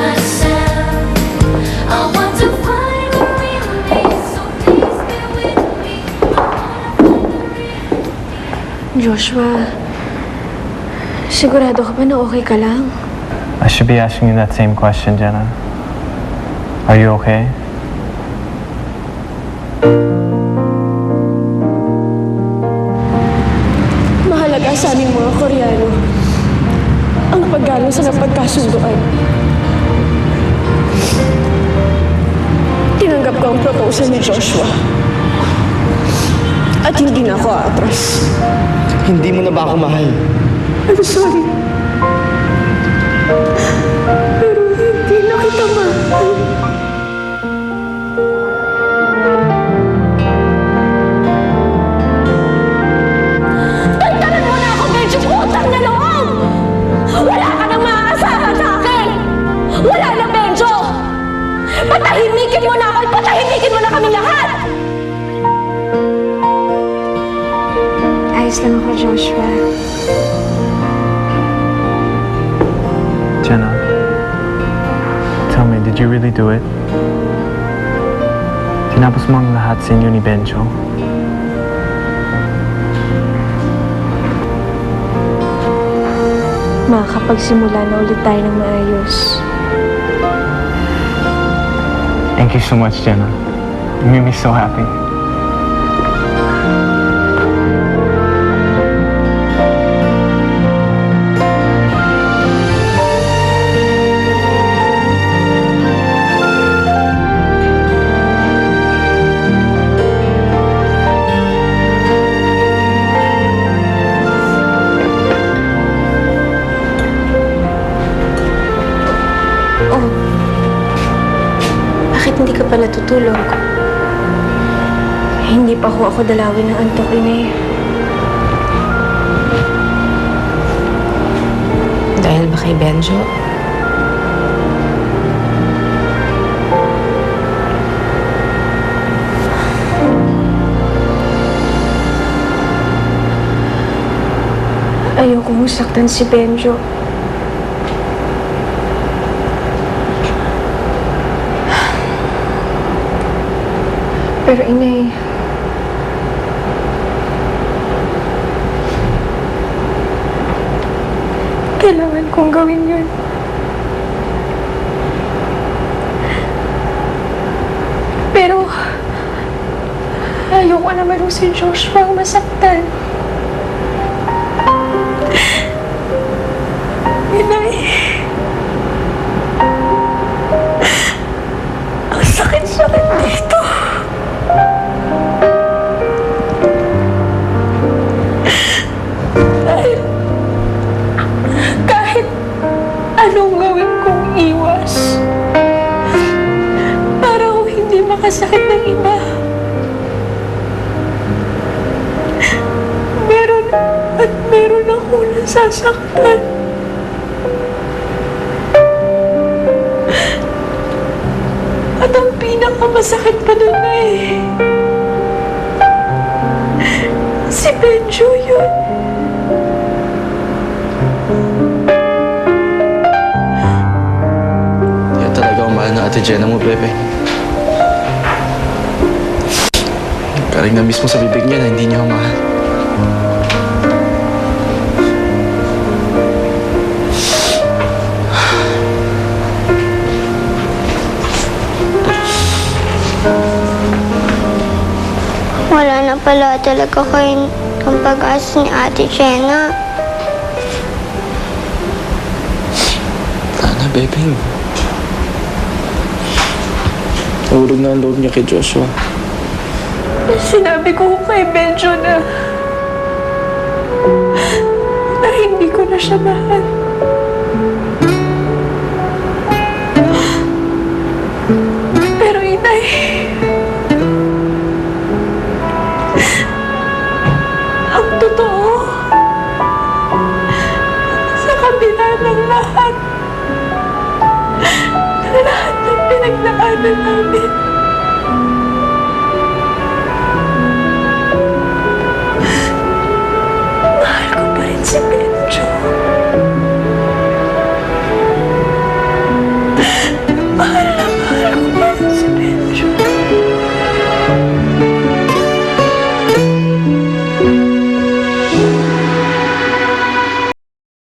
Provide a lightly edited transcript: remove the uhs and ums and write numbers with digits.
myself. I want to find a release, so please bear with me. Joshua, sigurado ka ba na okay ka lang? I should be asking you that same question, Jenna. Are you okay? Mahalaga sa aming mga Koreano ang paggalang sa napagkasunduan. Tinanggap ko ang proposal ni Joshua. At hindi na ako aatras. Hindi mo na ba ako mahal? I'm sorry. Pero hindi na kita mahal. Tantanan mo na ako, medyo utang na loob! Wala ka nang maaasahan sa akin! Wala na, Benjo! Patahimikin mo na ako at patahimikin mo na kami lahat! Ayos lang ako, Joshua. Jenna, tell me, did you really do it? Tinapos mo ang lahat sa inyo ni Benjo. Makakapagsimula na ulit tayo ng maayos. Thank you so much, Jenna. You made me so happy. Oh, bakit hindi ka pa natutulog? Hindi pa ako dalawin ng antok, Inay. Dahil ba kay Benjo? Ayokong saktan si Benjo. Pero Inay, kailangan kong gawin yun. Pero ayoko naman si Joshua ang masaktan. Inay, ang sakit-sakit dito. Kahit anong gawin kong iwas para ako hindi makasakit ng iba, meron at meron ako nasasaktan. At ang pinakamasakit pa doon si Benjo yun. Yan talaga ang mahal na Ate Jenna mo, Pepe. Galing na mismo sa bibig niya na hindi niya ako mahal. Wala na pala talaga kayo ang pag-asa ni Ate Jenna. Sana, Bebeng. Nahulog na ang loob niya kay Joshua. Sinabi ko kay Benjo na hindi ko na siya mahal. Pero Inay, ang totoo, sa kabila ng lahat ng pinaglaanan namin, mahal ko pa rin si Benjo.